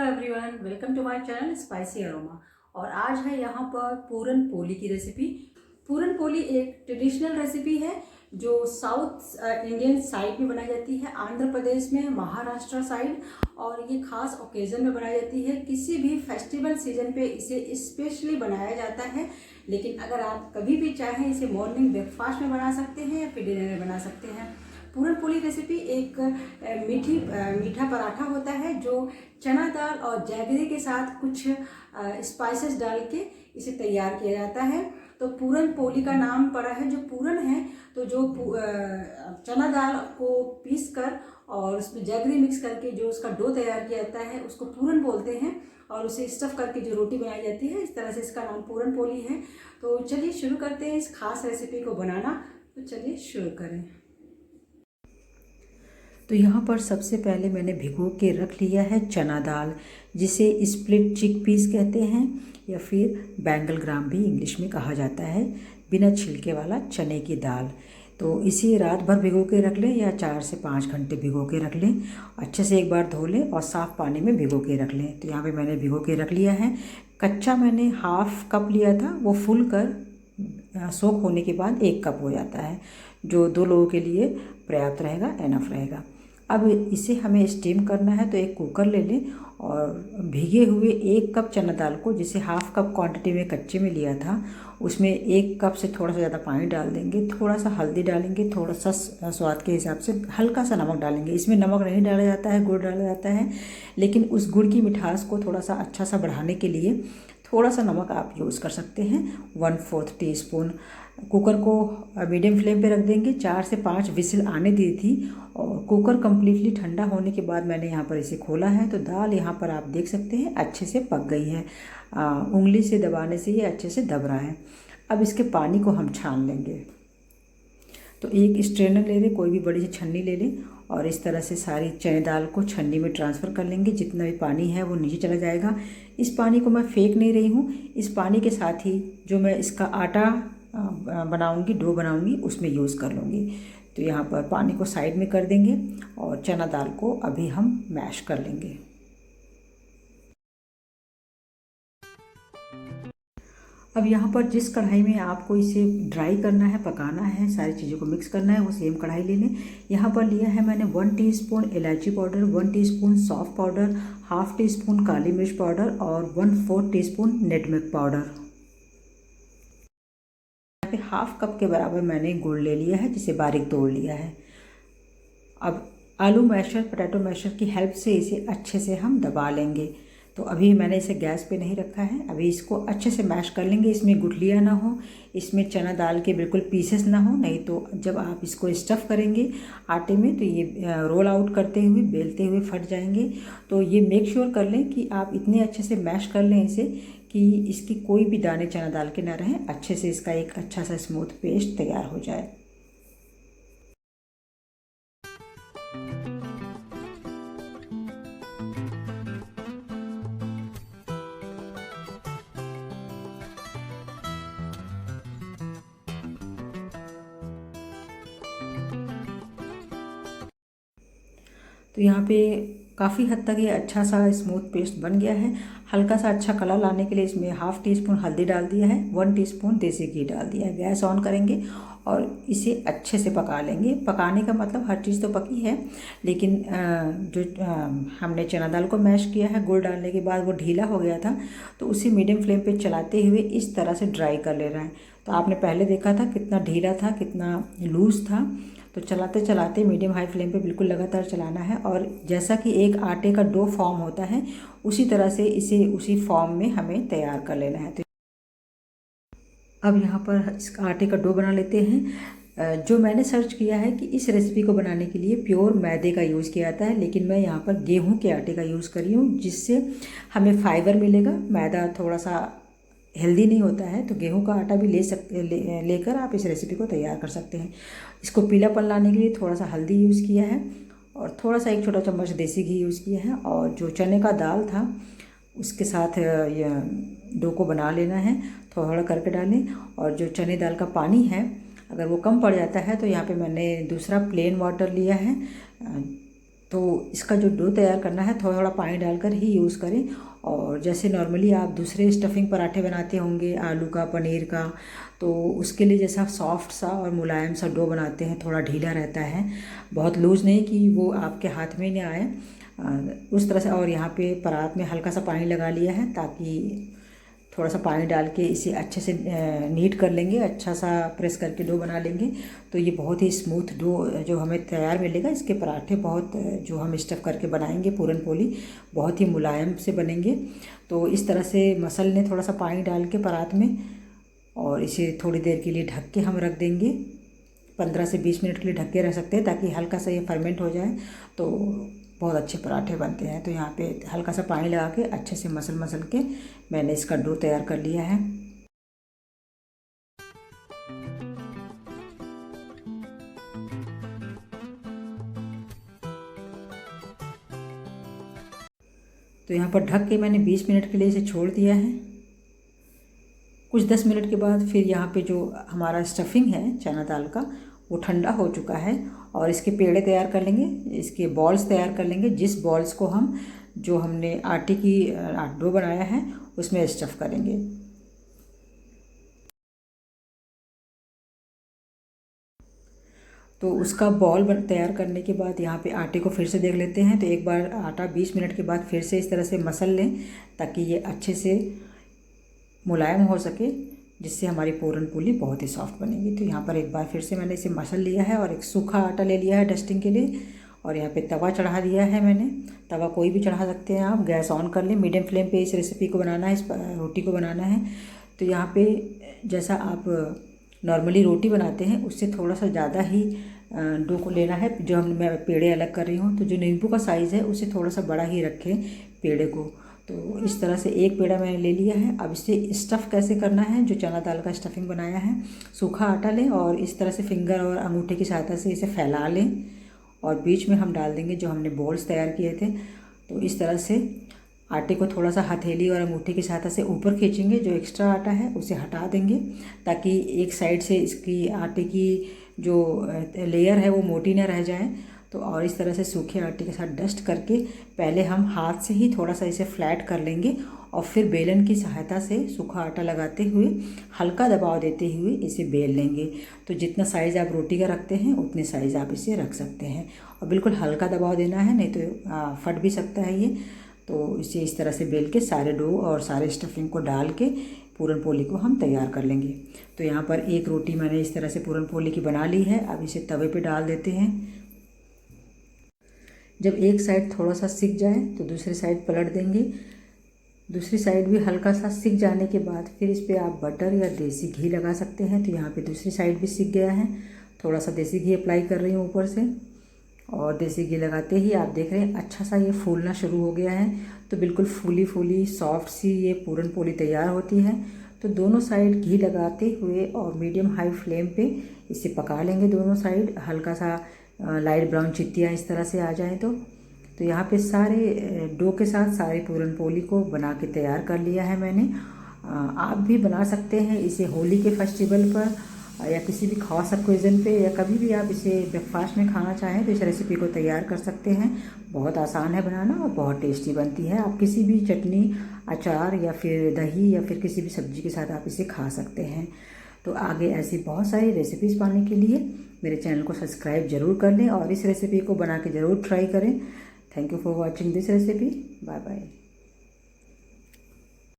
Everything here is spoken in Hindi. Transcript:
Everyone, welcome to my channel spicy aroma. और आज है यहाँ पर पूरन पोली की रेसिपी। पूरन पोली एक ट्रेडिशनल रेसिपी है जो साउथ इंडियन साइड में बनाई जाती है, आंध्र प्रदेश में, महाराष्ट्र साइड। और ये खास ओकेज़न में बनाई जाती है, किसी भी फेस्टिवल सीजन पे इसे स्पेशली बनाया जाता है। लेकिन अगर आप कभी भी चाहें इसे मॉर्निंग ब्रेकफास्ट में बना सकते हैं या फिर डिनर में बना सकते हैं। पूरन पोली रेसिपी एक मीठा पराठा होता है जो चना दाल और जैगरी के साथ कुछ स्पाइसेस डाल के इसे तैयार किया जाता है। तो पूरन पोली का नाम पड़ा है, जो पूरन है तो जो चना दाल को पीस कर और उसमें जैगरी मिक्स करके जो उसका डो तैयार किया जाता है उसको पूरन बोलते हैं। और उसे स्टफ़ करके जो रोटी बनाई जाती है, इस तरह से इसका नाम पूरन पोली है। तो चलिए शुरू करते हैं इस खास रेसिपी को बनाना। तो चलिए शुरू करें। तो यहाँ पर सबसे पहले मैंने भिगो के रख लिया है चना दाल, जिसे स्प्लिट चिक पीस कहते हैं या फिर बैंगल ग्राम भी इंग्लिश में कहा जाता है, बिना छिलके वाला चने की दाल। तो इसे रात भर भिगो के रख लें या 4 से 5 घंटे भिगो के रख लें। अच्छे से एक बार धो लें और साफ़ पानी में भिगो के रख लें। तो यहाँ पे मैंने भिगो के रख लिया है। कच्चा मैंने हाफ़ कप लिया था, वो फुल कर सोख होने के बाद 1 कप हो जाता है, जो 2 लोगों के लिए पर्याप्त रहेगा, एनफ रहेगा। अब इसे हमें स्टीम करना है, तो एक कुकर ले लें और भीगे हुए 1 कप चना दाल को, जिसे हाफ़ कप क्वांटिटी में कच्चे में लिया था, उसमें 1 कप से थोड़ा सा ज़्यादा पानी डाल देंगे, थोड़ा सा हल्दी डालेंगे, थोड़ा सा स्वाद के हिसाब से हल्का सा नमक डालेंगे। इसमें नमक नहीं डाला जाता है, गुड़ डाला जाता है, लेकिन उस गुड़ की मिठास को थोड़ा सा अच्छा सा बढ़ाने के लिए थोड़ा सा नमक आप यूज़ कर सकते हैं, 1/4 टीस्पून। कुकर को मीडियम फ्लेम पे रख देंगे। 4 से 5 विसिल आने दी थी और कुकर कम्प्लीटली ठंडा होने के बाद मैंने यहाँ पर इसे खोला है। तो दाल यहाँ पर आप देख सकते हैं अच्छे से पक गई है। उंगली से दबाने से ये अच्छे से दब रहा है। अब इसके पानी को हम छान लेंगे। तो एक स्ट्रेनर ले लें, कोई भी बड़ी सी छन्नी ले लें और इस तरह से सारी चने दाल को छन्नी में ट्रांसफ़र कर लेंगे। जितना भी पानी है वो नीचे चला जाएगा। इस पानी को मैं फेंक नहीं रही हूँ। इस पानी के साथ ही जो मैं इसका आटा बनाऊंगी, डो बनाऊंगी, उसमें यूज़ कर लूँगी। तो यहाँ पर पानी को साइड में कर देंगे और चना दाल को अभी हम मैश कर लेंगे। अब यहाँ पर जिस कढ़ाई में आपको इसे ड्राई करना है, पकाना है, सारी चीज़ों को मिक्स करना है, वो सेम कढ़ाई ले लें। यहाँ पर लिया है मैंने 1 टीस्पून इलायची पाउडर, 1 टीस्पून सौंफ पाउडर, हाफ टीस्पून काली मिर्च पाउडर और 1/4 टीस्पून नटमेग पाउडर। यहाँ पे हाफ कप के बराबर मैंने गुड़ ले लिया है, जिसे बारीक तोड़ लिया है। अब आलू मैशर, पोटैटो मैशर की हेल्प से इसे अच्छे से हम दबा लेंगे। तो अभी मैंने इसे गैस पे नहीं रखा है, अभी इसको अच्छे से मैश कर लेंगे। इसमें गुठलियाँ ना हो, इसमें चना दाल के बिल्कुल पीसेस ना हो, नहीं तो जब आप इसको स्टफ़ करेंगे आटे में तो ये रोल आउट करते हुए, बेलते हुए फट जाएंगे। तो ये मेक श्योर कर लें कि आप इतने अच्छे से मैश कर लें इसे कि इसकी कोई भी दाने चना दाल के ना रहें, अच्छे से इसका एक अच्छा सा स्मूथ पेस्ट तैयार हो जाए। तो यहाँ पे काफ़ी हद तक ये अच्छा सा स्मूथ पेस्ट बन गया है। हल्का सा अच्छा कलर लाने के लिए इसमें हाफ टीस्पून हल्दी डाल दिया है, 1 टीस्पून देसी घी डाल दिया है। गैस ऑन करेंगे और इसे अच्छे से पका लेंगे। पकाने का मतलब हर चीज़ तो पकी है, लेकिन जो हमने चना दाल को मैश किया है, गुड़ डालने के बाद वो ढीला हो गया था, तो उसे मीडियम फ्लेम पे चलाते हुए इस तरह से ड्राई कर ले रहा है। तो आपने पहले देखा था कितना ढीला था, कितना लूज़ था। तो चलाते चलाते मीडियम हाई फ्लेम पे बिल्कुल लगातार चलाना है। और जैसा कि एक आटे का डो फॉर्म होता है, उसी तरह से इसे उसी फॉर्म में हमें तैयार कर लेना है। तो अब यहाँ पर इस आटे का डो बना लेते हैं। जो मैंने सर्च किया है कि इस रेसिपी को बनाने के लिए प्योर मैदे का यूज़ किया जाता है, लेकिन मैं यहाँ पर गेहूँ के आटे का यूज़ कर रही हूँ, जिससे हमें फाइबर मिलेगा। मैदा थोड़ा सा हेल्दी नहीं होता है, तो गेहूं का आटा भी लेकर आप इस रेसिपी को तैयार कर सकते हैं। इसको पीलापन लाने के लिए थोड़ा सा हल्दी यूज़ किया है और थोड़ा सा 1 छोटा चम्मच देसी घी यूज़ किया है। और जो चने का दाल था उसके साथ ये डो को बना लेना है, थोड़ा करके डालें। और जो चने दाल का पानी है, अगर वो कम पड़ जाता है तो यहाँ पे मैंने दूसरा प्लेन वाटर लिया है, तो इसका जो डो तैयार करना है थोड़ा थोड़ा पानी डालकर ही यूज़ करें। और जैसे नॉर्मली आप दूसरे स्टफिंग पराठे बनाते होंगे आलू का, पनीर का, तो उसके लिए जैसा सॉफ्ट सा और मुलायम सा डो बनाते हैं, थोड़ा ढीला रहता है, बहुत लूज़ नहीं कि वो आपके हाथ में ना आए, उस तरह से। और यहाँ पे परात में हल्का सा पानी लगा लिया है ताकि थोड़ा सा पानी डाल के इसे अच्छे से नीट कर लेंगे, अच्छा सा प्रेस करके डो बना लेंगे। तो ये बहुत ही स्मूथ डो जो हमें तैयार मिलेगा। इसके पराठे बहुत जो हम स्टफ़ करके बनाएंगे पूरन पोली, बहुत ही मुलायम से बनेंगे। तो इस तरह से मसल लें थोड़ा सा पानी डाल के परात में, और इसे थोड़ी देर के लिए ढक के हम रख देंगे। 15 से 20 मिनट के लिए ढक के रख सकते हैं ताकि हल्का सा ये फर्मेंट हो जाए, तो बहुत अच्छे पराठे बनते हैं। तो यहाँ पे हल्का सा पानी लगा के अच्छे से मसल के मैंने इसका डो तैयार कर लिया है। तो यहाँ पर ढक के मैंने 20 मिनट के लिए इसे छोड़ दिया है। कुछ 10 मिनट के बाद फिर यहाँ पे जो हमारा स्टफिंग है चना दाल का, वो ठंडा हो चुका है, और इसके पेड़े तैयार कर लेंगे, इसके बॉल्स तैयार कर लेंगे। जिस बॉल्स को हम जो हमने आटे की डो बनाया है उसमें स्टफ़ करेंगे। तो उसका बॉल तैयार करने के बाद यहाँ पे आटे को फिर से देख लेते हैं। तो एक बार आटा 20 मिनट के बाद फिर से इस तरह से मसल लें ताकि ये अच्छे से मुलायम हो सके, जिससे हमारी पूरन पोली बहुत ही सॉफ्ट बनेगी। तो यहाँ पर एक बार फिर से मैंने इसे मसल लिया है, और एक सूखा आटा ले लिया है डस्टिंग के लिए, और यहाँ पे तवा चढ़ा दिया है मैंने। तवा कोई भी चढ़ा सकते हैं आप, गैस ऑन कर लें, मीडियम फ्लेम पे इस रेसिपी को बनाना है, इस रोटी को बनाना है। तो यहाँ पे जैसा आप नॉर्मली रोटी बनाते हैं उससे थोड़ा सा ज़्यादा ही डो को लेना है। जो मैं पेड़े अलग कर रही हूँ, तो जो नींबू का साइज़ है उससे थोड़ा सा बड़ा ही रखें पेड़े को। तो इस तरह से एक पेड़ा मैंने ले लिया है। अब इसे स्टफ़ कैसे करना है, जो चना दाल का स्टफिंग बनाया है, सूखा आटा लें और इस तरह से फिंगर और अंगूठे की सहायता से इसे फैला लें, और बीच में हम डाल देंगे जो हमने बॉल्स तैयार किए थे। तो इस तरह से आटे को थोड़ा सा हथेली और अंगूठे की सहायता से ऊपर खींचेंगे, जो एक्स्ट्रा आटा है उसे हटा देंगे ताकि एक साइड से इसकी आटे की जो लेयर है वो मोटी ना रह जाए। तो और इस तरह से सूखे आटे के साथ डस्ट करके पहले हम हाथ से ही थोड़ा सा इसे फ्लैट कर लेंगे, और फिर बेलन की सहायता से सूखा आटा लगाते हुए हल्का दबाव देते हुए इसे बेल लेंगे। तो जितना साइज़ आप रोटी का रखते हैं उतने साइज़ आप इसे रख सकते हैं, और बिल्कुल हल्का दबाव देना है, नहीं तो फट भी सकता है ये। तो इसे इस तरह से बेल के सारे डो और सारे स्टफिंग को डाल के पूरन पोली को हम तैयार कर लेंगे। तो यहाँ पर एक रोटी मैंने इस तरह से पूरन पोली की बना ली है। अब इसे तवे पे डाल देते हैं। जब एक साइड थोड़ा सा सिक जाए तो दूसरी साइड पलट देंगे। दूसरी साइड भी हल्का सा सिक जाने के बाद फिर इस पर आप बटर या देसी घी लगा सकते हैं। तो यहाँ पे दूसरी साइड भी सिक गया है, थोड़ा सा देसी घी अप्लाई कर रही हूँ ऊपर से, और देसी घी लगाते ही आप देख रहे हैं अच्छा सा ये फूलना शुरू हो गया है। तो बिल्कुल फूली फूली सॉफ्ट सी ये पूरन पोली तैयार होती है। तो दोनों साइड घी लगाते हुए और मीडियम हाई फ्लेम पे इसे पका लेंगे दोनों साइड, हल्का सा लाइट ब्राउन चित्तियाँ इस तरह से आ जाएं। तो यहाँ पे सारे डो के साथ सारे पूरन पोली को बना के तैयार कर लिया है मैंने। आप भी बना सकते हैं इसे होली के फेस्टिवल पर, या किसी भी खास ओकेज़न पे, या कभी भी आप इसे ब्रेकफास्ट में खाना चाहें तो इस रेसिपी को तैयार कर सकते हैं। बहुत आसान है बनाना और बहुत टेस्टी बनती है। आप किसी भी चटनी, अचार या फिर दही या फिर किसी भी सब्ज़ी के साथ आप इसे खा सकते हैं। तो आगे ऐसी बहुत सारी रेसिपीज़ पाने के लिए मेरे चैनल को सब्सक्राइब ज़रूर कर लें और इस रेसिपी को बना के ज़रूर ट्राई करें। Thank you for watching this recipe. Bye bye.